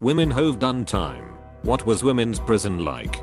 Women who've done time. What was women's prison like?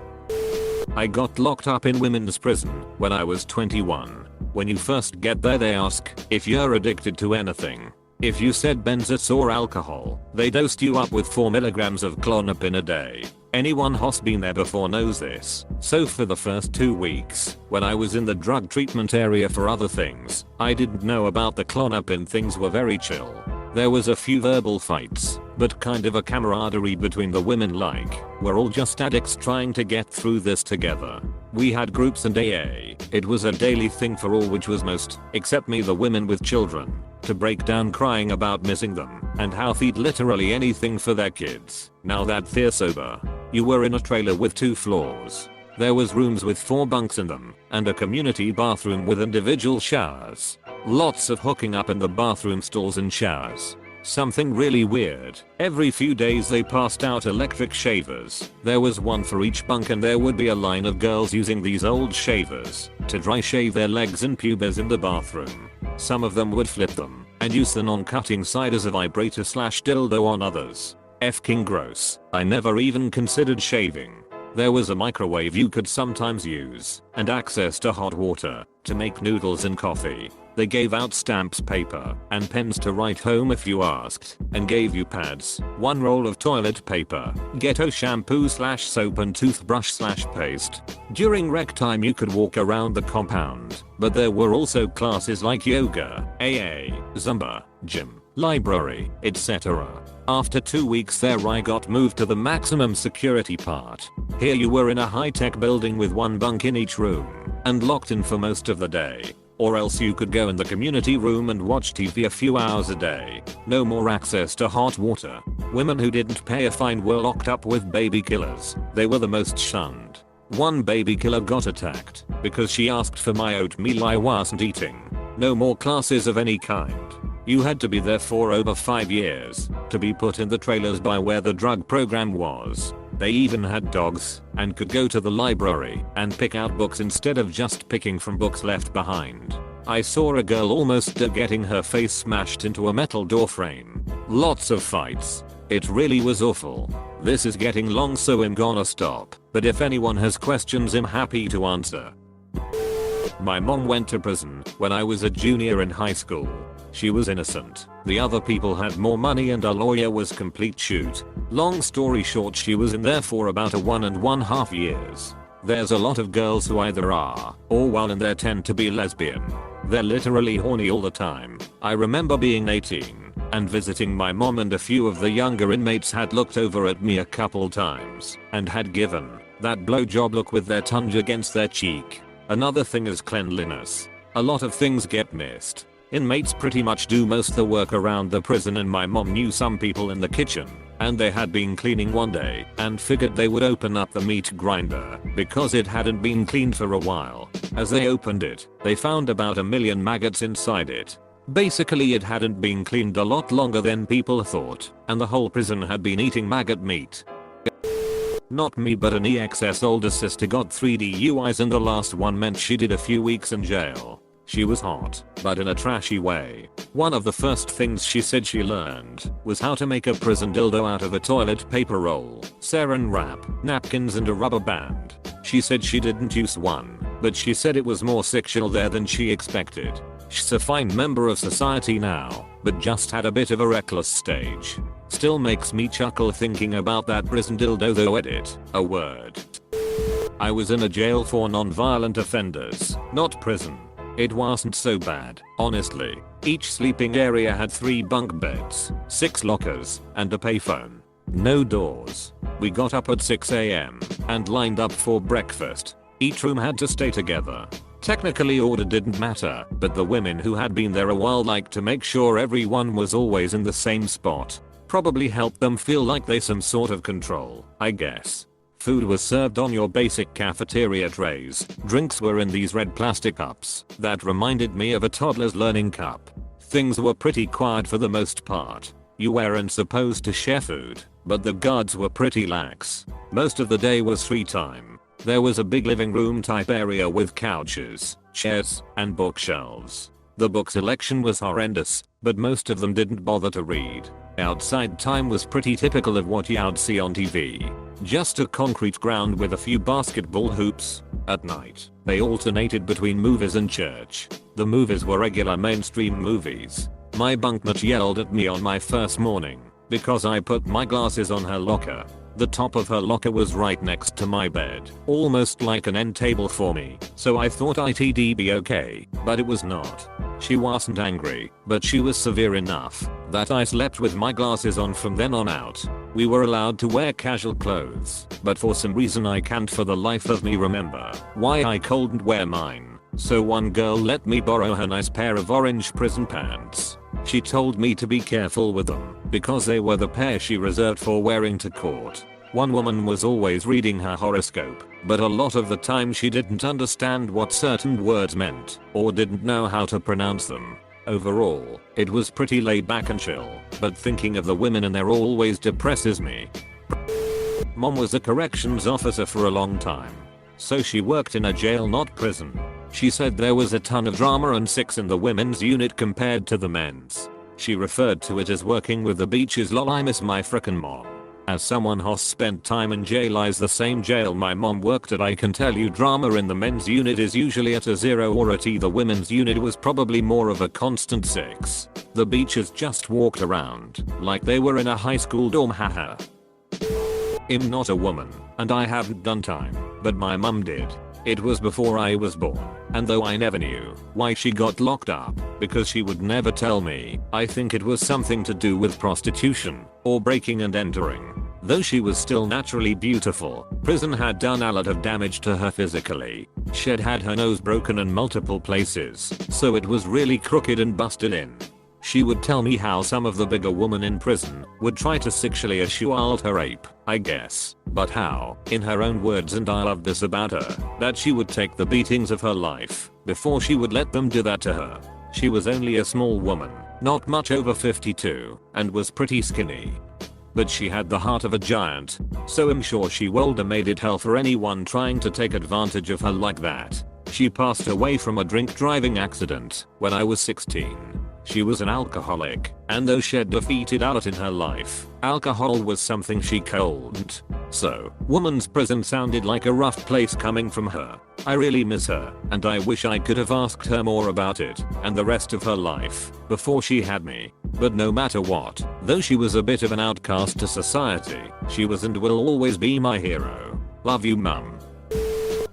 I got locked up in women's prison when I was 21. When you first get there they ask if you're addicted to anything. If you said benzos or alcohol, they dosed you up with 4 milligrams of Klonopin a day. Anyone who's been there before knows this. So for the first 2 weeks, when I was in the drug treatment area for other things, I didn't know about the Klonopin. Things were very chill. There was a few verbal fights, but kind of a camaraderie between the women, like we're all just addicts trying to get through this together. We had groups and AA. It was a daily thing for all, which was most, except me, the women with children, to break down crying about missing them and how they'd literally anything for their kids. Now that they're sober. You were in a trailer with 2 floors. There was rooms with 4 bunks in them and a community bathroom with individual showers. Lots of hooking up in the bathroom stalls and showers. Something really weird. Every few days they passed out electric shavers. There was one for each bunk and there would be a line of girls using these old shavers to dry shave their legs and pubes in the bathroom. Some of them would flip them and use the non-cutting side as a vibrator / dildo on others. F***ing gross. I never even considered shaving. There was a microwave you could sometimes use and access to hot water to make noodles and coffee. They gave out stamps, paper, and pens to write home if you asked, and gave you pads, 1 roll of toilet paper, ghetto shampoo / soap and toothbrush / paste. During rec time you could walk around the compound, but there were also classes like yoga, AA, Zumba, gym, library, etc. After 2 weeks there I got moved to the maximum security part. Here you were in a high-tech building with 1 bunk in each room, and locked in for most of the day. Or else you could go in the community room and watch TV a few hours a day. No more access to hot water. Women who didn't pay a fine were locked up with baby killers. They were the most shunned. One baby killer got attacked because she asked for my oatmeal I wasn't eating. No more classes of any kind. You had to be there for over 5 years to be put in the trailers by where the drug program was. They even had dogs and could go to the library and pick out books instead of just picking from books left behind. I saw a girl almost getting her face smashed into a metal door frame. Lots of fights. It really was awful. This is getting long so I'm gonna stop, but if anyone has questions I'm happy to answer. My mom went to prison when I was a junior in high school. She was innocent. The other people had more money and our lawyer was complete shoot. Long story short, she was in there for about 1.5 years. There's a lot of girls who either are or while in there tend to be lesbian. They're literally horny all the time. I remember being 18 and visiting my mom, and a few of the younger inmates had looked over at me a couple times and had given that blowjob look with their tongue against their cheek. Another thing is cleanliness. A lot of things get missed. Inmates pretty much do most of the work around the prison, and my mom knew some people in the kitchen, and they had been cleaning one day and figured they would open up the meat grinder because it hadn't been cleaned for a while. As they opened it, they found about 1 million maggots inside it. Basically it hadn't been cleaned a lot longer than people thought, and the whole prison had been eating maggot meat. Not me, but an EXS older sister got 3 DUIs and the last one meant she did a few weeks in jail. She was hot, but in a trashy way. One of the first things she said she learned was how to make a prison dildo out of a toilet paper roll, saran wrap, napkins and a rubber band. She said she didn't use one, but she said it was more sexual there than she expected. She's a fine member of society now, but just had a bit of a reckless stage. Still makes me chuckle thinking about that prison dildo though. Edit, a word. I was in a jail for non-violent offenders, not prison. It wasn't so bad, honestly. Each sleeping area had 3 bunk beds, 6 lockers, and a payphone. No doors. We got up at 6 AM and lined up for breakfast. Each room had to stay together. Technically order didn't matter, but the women who had been there a while liked to make sure everyone was always in the same spot. Probably helped them feel like they some sort of control, I guess. Food was served on your basic cafeteria trays. Drinks were in these red plastic cups that reminded me of a toddler's learning cup. Things were pretty quiet for the most part. You weren't supposed to share food, but the guards were pretty lax. Most of the day was free time. There was a big living room type area with couches, chairs, and bookshelves. The book selection was horrendous, but most of them didn't bother to read. Outside time was pretty typical of what you'd see on TV. Just a concrete ground with a few basketball hoops. At night, they alternated between movies and church. The movies were regular mainstream movies. My bunkmate yelled at me on my first morning because I put my glasses on her locker. The top of her locker was right next to my bed, almost like an end table for me, so I thought it'd be okay, but it was not. She wasn't angry, but she was severe enough that I slept with my glasses on from then on out. We were allowed to wear casual clothes, but for some reason I can't for the life of me remember why I couldn't wear mine. So one girl let me borrow her nice pair of orange prison pants. She told me to be careful with them because they were the pair she reserved for wearing to court. One woman was always reading her horoscope, but a lot of the time she didn't understand what certain words meant or didn't know how to pronounce them. Overall, it was pretty laid back and chill, but thinking of the women in there always depresses me. Mom was a corrections officer for a long time, so she worked in a jail, not prison. She said there was a ton of drama and sex in the women's unit compared to the men's. She referred to it as working with the beaches. Lol, I miss my frickin' mom. As someone who's spent time in jail, is the same jail my mom worked at, I can tell you drama in the men's unit is usually at a 0 or a T. The women's unit was probably more of a constant 6. The beaches just walked around like they were in a high school dorm, haha. I'm not a woman, and I haven't done time, but my mum did. It was before I was born, and though I never knew why she got locked up, because she would never tell me, I think it was something to do with prostitution, or breaking and entering. Though she was still naturally beautiful, prison had done a lot of damage to her physically. She'd had her nose broken in multiple places, so it was really crooked and busted in. She would tell me how some of the bigger women in prison would try to sexually assault her ape, I guess, but how, in her own words, and I love this about her, that she would take the beatings of her life before she would let them do that to her. She was only a small woman, not much over 52, and was pretty skinny. But she had the heart of a giant, so I'm sure she would have made it hell for anyone trying to take advantage of her like that. She passed away from a drink driving accident when I was 16. She was an alcoholic, and though she'd defeated a lot in her life, alcohol was something she couldn't. So, woman's prison sounded like a rough place coming from her. I really miss her, and I wish I could have asked her more about it and the rest of her life before she had me. But no matter what, though she was a bit of an outcast to society, she was and will always be my hero. Love you, mum.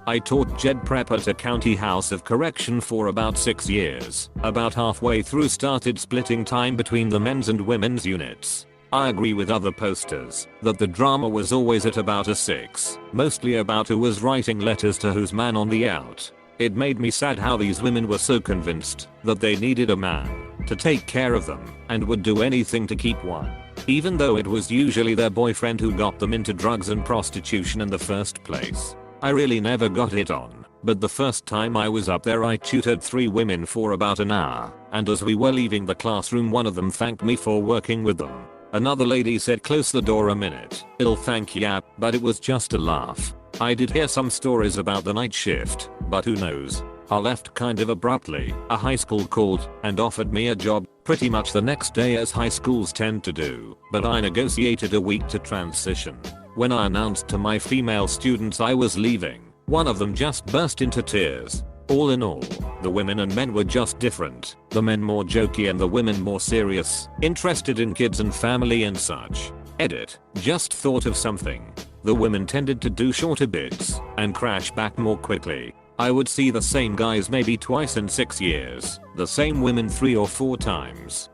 I taught Jed Prep at a county house of correction for about 6 years. About halfway through started splitting time between the men's and women's units. I agree with other posters that the drama was always at about a 6, mostly about who was writing letters to whose man on the out. It made me sad how these women were so convinced that they needed a man to take care of them and would do anything to keep one, even though it was usually their boyfriend who got them into drugs and prostitution in the first place. I really never got it on, but the first time I was up there I tutored 3 women for about an hour, and as we were leaving the classroom one of them thanked me for working with them. Another lady said close the door a minute, it'll thank ya, but it was just a laugh. I did hear some stories about the night shift, but who knows. I left kind of abruptly. A high school called and offered me a job pretty much the next day, as high schools tend to do, but I negotiated a week to transition. When I announced to my female students I was leaving, one of them just burst into tears. All in all, the women and men were just different. The men more jokey and the women more serious, interested in kids and family and such. Edit. Just thought of something. The women tended to do shorter bits and crash back more quickly. I would see the same guys maybe twice in 6 years, the same women 3 or 4 times.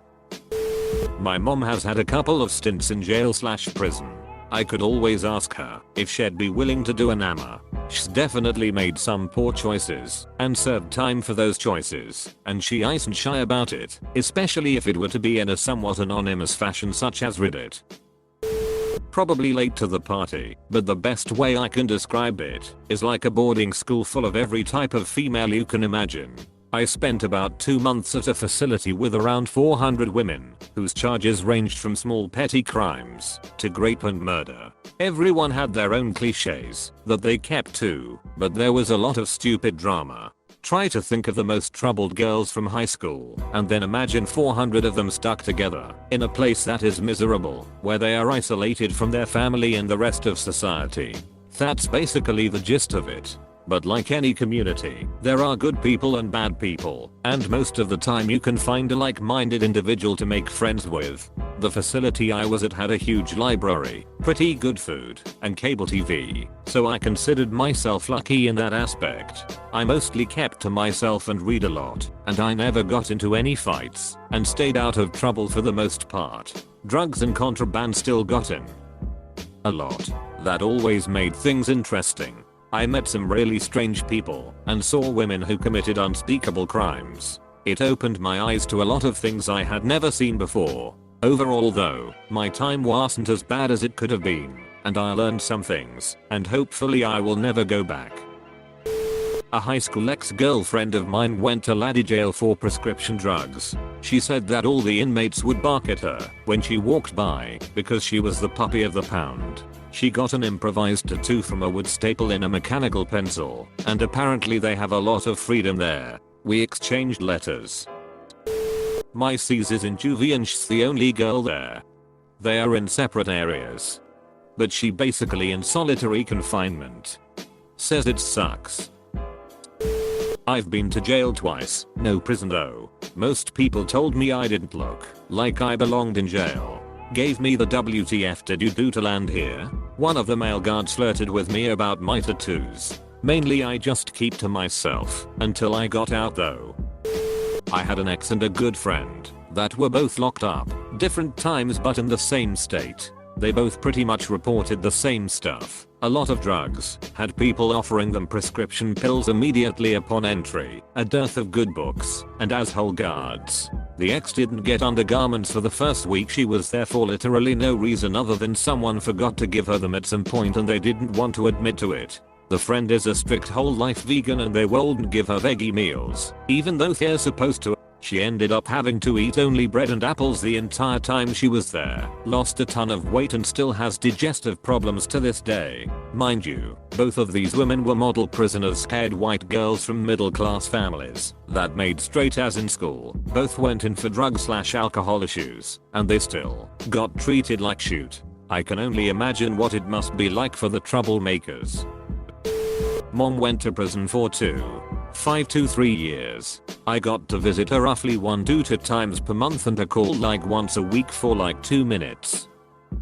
My mom has had a couple of stints in jail/prison. I could always ask her if she'd be willing to do an AMA. She's definitely made some poor choices and served time for those choices, and she isn't shy about it, especially if it were to be in a somewhat anonymous fashion such as Reddit. Probably late to the party, but the best way I can describe it is like a boarding school full of every type of female you can imagine. I spent about 2 months at a facility with around 400 women, whose charges ranged from small petty crimes to rape and murder. Everyone had their own cliches that they kept to, but there was a lot of stupid drama. Try to think of the most troubled girls from high school and then imagine 400 of them stuck together in a place that is miserable, where they are isolated from their family and the rest of society. That's basically the gist of it. But like any community, there are good people and bad people, and most of the time you can find a like-minded individual to make friends with. The facility I was at had a huge library, pretty good food, and cable TV, so I considered myself lucky in that aspect. I mostly kept to myself and read a lot, and I never got into any fights, and stayed out of trouble for the most part. Drugs and contraband still got in a lot. That always made things interesting. I met some really strange people and saw women who committed unspeakable crimes. It opened my eyes to a lot of things I had never seen before. Overall though, my time wasn't as bad as it could have been, and I learned some things, and hopefully I will never go back. A high school ex-girlfriend of mine went to laddie jail for prescription drugs. She said that all the inmates would bark at her when she walked by because she was the puppy of the pound. She got an improvised tattoo from a wood staple in a mechanical pencil, and apparently they have a lot of freedom there. We exchanged letters. My sis is in juvie and she's the only girl there. They are in separate areas, but she basically in solitary confinement. Says it sucks. I've been to jail twice, no prison though. Most people told me I didn't look like I belonged in jail. Gave me the WTF did you do to land here? One of the male guards flirted with me about my tattoos. Mainly I just keep to myself until I got out though. I had an ex and a good friend that were both locked up, different times but in the same state. They both pretty much reported the same stuff. A lot of drugs, had people offering them prescription pills immediately upon entry, a dearth of good books, and asshole guards. The ex didn't get undergarments for the first week she was there for literally no reason other than someone forgot to give her them at some point and they didn't want to admit to it. The friend is a strict whole life vegan and they wouldn't give her veggie meals, even though they're supposed to. She ended up having to eat only bread and apples the entire time she was there, lost a ton of weight and still has digestive problems to this day. Mind you, both of these women were model prisoners, scared white girls from middle class families that made straight A's in school. Both went in for drug/alcohol issues, and they still got treated like shoot. I can only imagine what it must be like for the troublemakers. Mom went to prison for 5 to 3 years. I got to visit her roughly 1 to 2 times per month and a call like once a week for like 2 minutes.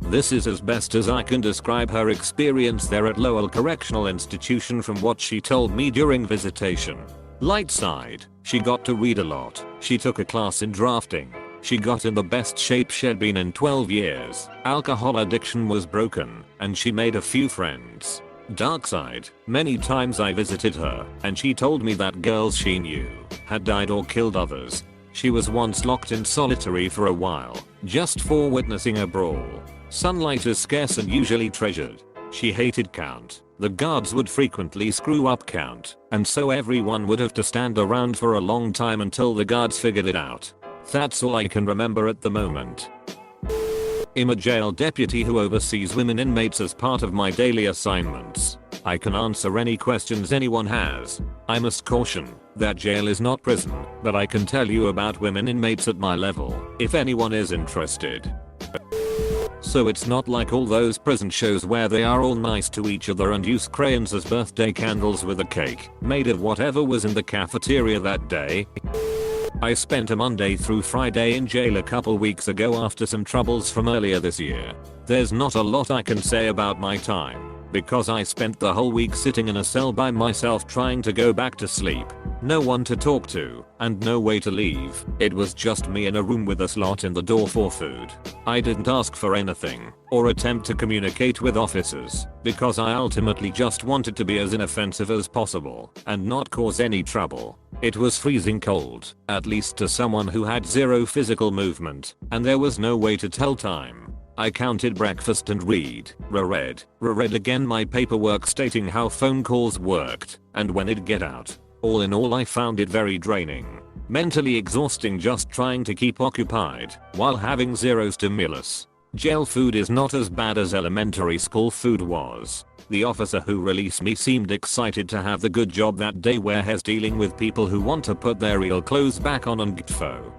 This is as best as I can describe her experience there at Lowell Correctional Institution from what she told me during visitation. Light side, she got to read a lot, she took a class in drafting, she got in the best shape she'd been in 12 years, alcohol addiction was broken, and she made a few friends. Dark side, many times I visited her, and she told me that girls she knew had died or killed others. She was once locked in solitary for a while, just for witnessing a brawl. Sunlight is scarce and usually treasured. She hated count. The guards would frequently screw up count, and so everyone would have to stand around for a long time until the guards figured it out. That's all I can remember at the moment. I'm a jail deputy who oversees women inmates as part of my daily assignments. I can answer any questions anyone has. I must caution that jail is not prison, but I can tell you about women inmates at my level if anyone is interested. So it's not like all those prison shows where they are all nice to each other and use crayons as birthday candles with a cake made of whatever was in the cafeteria that day. I spent a Monday through Friday in jail a couple weeks ago after some troubles from earlier this year. There's not a lot I can say about my time, because I spent the whole week sitting in a cell by myself trying to go back to sleep. No one to talk to, and no way to leave. It was just me in a room with a slot in the door for food. I didn't ask for anything, or attempt to communicate with officers, because I ultimately just wanted to be as inoffensive as possible, and not cause any trouble. It was freezing cold, at least to someone who had zero physical movement, and there was no way to tell time. I counted breakfast and reread again my paperwork stating how phone calls worked, and when it'd get out. All in all I found it very draining. Mentally exhausting just trying to keep occupied, while having zero stimulus. Jail food is not as bad as elementary school food was. The officer who released me seemed excited to have the good job that day, whereas dealing with people who want to put their real clothes back on and gtfo.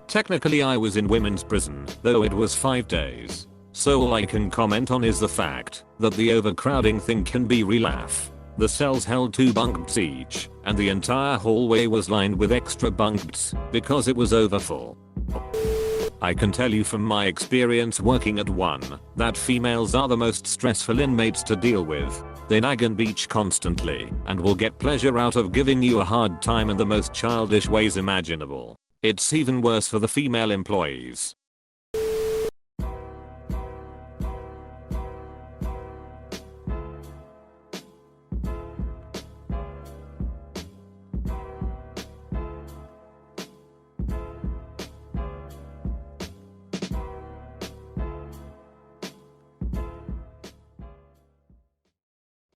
Technically I was in women's prison, though it was 5 days. So all I can comment on is the fact that the overcrowding thing can be real laugh. The cells held 2 bunks each, and the entire hallway was lined with extra bunks because it was overfull. I can tell you from my experience working at one that females are the most stressful inmates to deal with. They nag and beach constantly and will get pleasure out of giving you a hard time in the most childish ways imaginable. It's even worse for the female employees.